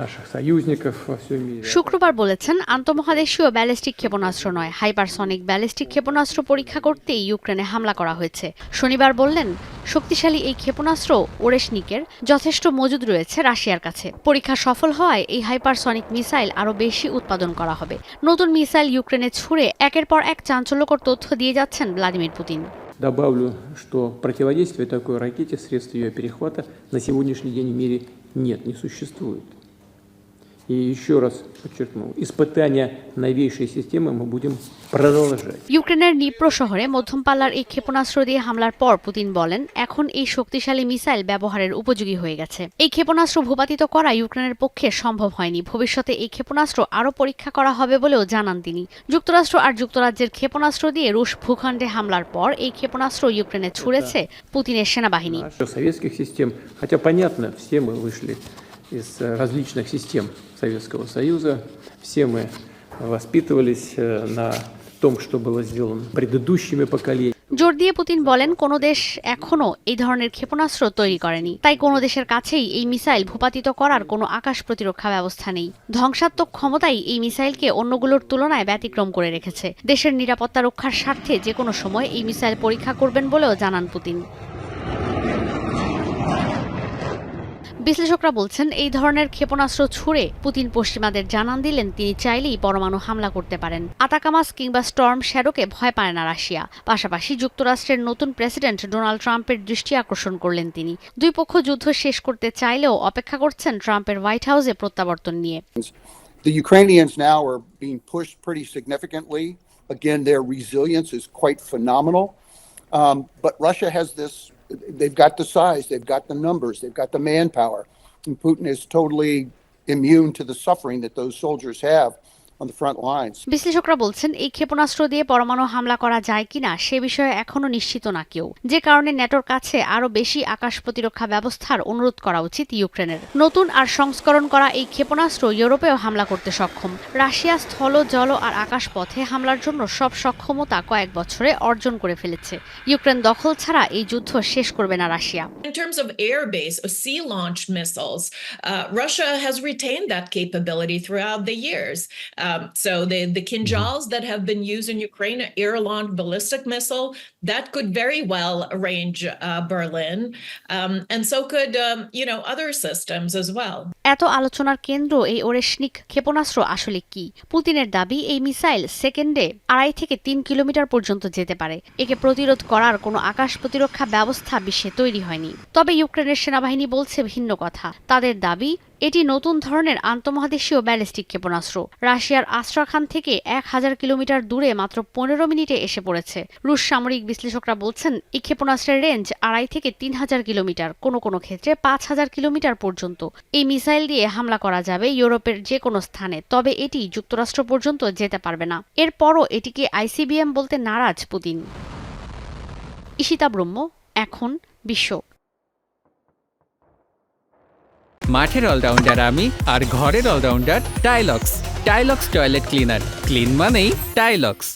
наших союзников во всем мире. শুক্রবার বলেছেন আন্তঃমহাদেশীয় ব্যালিস্টিক ক্ষেপণাস্ত্র নয়, হাইপারসনিক ব্যালিস্টিক ক্ষেপণাস্ত্র পরীক্ষা করতেই ইউক্রেনে হামলা করা হয়েছে। শনিবার বললেন, শক্তিশালী এই ক্ষেপণাস্ত্র ওরেশনিকের যথেষ্ট মজুদ রয়েছে রাশিয়ার কাছে। পরীক্ষা সফল হওয়ায় এই হাইপারসনিক মিসাইল আরও বেশি উৎপাদন করা হবে। নতুন মিসাইল ইউক্রেনে ছুড়ে একের পর এক চাঞ্চল্যকর তথ্য দিয়ে যাচ্ছেন ভ্লাদিমির পুতিন। Добавлю, что противодействия такой ракете, средств ее перехвата на сегодняшний день в мире нет, не существует. И еще раз подчеркну, испытания новейшей системы мы будем продолжать. ইউক্রেনের নিপ্রো শহরে মধ্যম পাল্লার এই ক্ষেপণাস্ত্র দিয়ে হামলার পর পুতিন বলেন, এখন এই শক্তিশালী মিসাইল ব্যবহারের উপযোগী হয়ে গেছে। এই ক্ষেপণাস্ত্র ভূপাতিত করা ইউক্রেনের পক্ষে সম্ভব হয়নি। ভবিষ্যতে এই ক্ষেপণাস্ত্র আরও পরীক্ষা করা হবে বলেও জানান তিনি। যুক্তরাষ্ট্র আর যুক্তরাজ্যের ক্ষেপণাস্ত্র দিয়ে রুশ ভূখণ্ডে হামলার পর এই ক্ষেপণাস্ত্র ইউক্রেনে ছুড়েছে পুতিনের সেনাবাহিনী। Советских систем, хотя понятно, все мы вышли из различных систем Советского Союза, все мы воспитывались на том, что было сделано предыдущими поколениями. জোর দিয়ে পুতিন বলেন, কোনো দেশ এখনো এই ধরনের ক্ষেপণাস্ত্র তৈরি করেনি, তাই কোনো দেশের কাছেই এই মিসাইল ভূপাতিত করার কোনো আকাশ প্রতিরক্ষা ব্যবস্থা নেই। ধ্বংসাত্মক ক্ষমতাই এই মিসাইলকে অন্যগুলোর তুলনায় ব্যতিক্রম করে রেখেছে। দেশের নিরাপত্তা রক্ষার স্বার্থে যে কোনো সময় এই মিসাইল পরীক্ষা করবেন বলেও জানান পুতিন। বিশ্লেষকরা বলছেন, এই ধরনের ক্ষেপণাস্ত্র ছুড়ে পুতিন পশ্চিমাদের জানান দিলেন তিনি চাইলেই পরমাণু হামলা করতে পারেন। আতাকামাস কিংবা স্টর্ম শ্যাডোকে ভয় পায় না রাশিয়া। পাশাপাশি যুক্তরাষ্ট্রের নতুন প্রেসিডেন্ট ডোনাল্ড ট্রাম্পের দৃষ্টি আকর্ষণ করলেন তিনি। দুই পক্ষ যুদ্ধ শেষ করতে চাইলেও অপেক্ষা করছেন ট্রাম্পের হোয়াইট হাউসে প্রত্যাবর্তন নিয়ে। The Ukrainians now are being pushed pretty significantly. Again, their resilience is quite phenomenal. But Russia has this. They've got the size, they've got the numbers, they've got the manpower, and Putin is totally immune to the suffering that those soldiers have on the front lines. বিশ্লেষকরা বলছেন, এই ক্ষেপণাস্ত্র দিয়ে পরমাণু হামলা করা যায় কিনা সে বিষয়ে এখনো নিশ্চিত না কেউ, যে কারণে ন্যাটোর কাছে আরও বেশি আকাশ প্রতিরক্ষা ব্যবস্থার অনুরোধ করা উচিত ইউক্রেনের। নতুন আর সংস্করণ করা এই ক্ষেপণাস্ত্র ইউরোপেও হামলা করতে সক্ষম। রাশিয়া স্থল, জল আর আকাশ পথে হামলার জন্য সব সক্ষমতা কয়েক বছরে অর্জন করে ফেলেছে। ইউক্রেন দখল ছাড়া এই যুদ্ধ শেষ করবে না Russia. In terms of air-based or sea-launched missiles, Russia has retained that capability throughout the years. So the Kinzhals that have been used in Ukraine, air-launched ballistic missile, that could very well range Berlin, and so could other systems as well. এত আলোচনার কেন্দ্র এই Oreshnik ক্ষেপণাস্ত্র আসলে কি? পুতিনের দাবি, এই মিসাইল সেকেন্ডে 2.5 থেকে 3 কিলোমিটার পর্যন্ত যেতে পারে। একে প্রতিরোধ করার কোনো আকাশ প্রতিরক্ষা ব্যবস্থা বিশ্বে তৈরি হয়নি। তবে ইউক্রেনের সেনাবাহিনী বলছে ভিন্ন কথা। তাদের দাবি, এটি নতুন ধরনের আন্তঃমহাদেশীয় ব্যালিস্টিক ক্ষেপণাস্ত্র। রাশিয়ার আস্ট্রাখান থেকে 1000 কিলোমিটার দূরে মাত্র 15 মিনিটে এসে পড়েছে। রুশ সামরিক বিশ্লেষকরা বলছেন, এই ক্ষেপণাস্ত্রের রেঞ্জ 2.5 থেকে 3000 কিলোমিটার, কোনো ক্ষেত্রে 5000 কিলোমিটার পর্যন্ত। এই মিসাইল দিয়ে হামলা করা যাবে ইউরোপের যে কোনো স্থানে, তবে এটি যুক্তরাষ্ট্র পর্যন্ত যেতে পারবে না। এরপরও এটিকে আইসিবিএম বলতে নারাজ পুতিন। ঈশিতা ব্রহ্ম, এখন বিশ্ব। মাঠের অলরাউন্ডার আমি, আর ঘরের all rounder Tilex. Tilex toilet cleaner, clean মানেই টাইলক্স।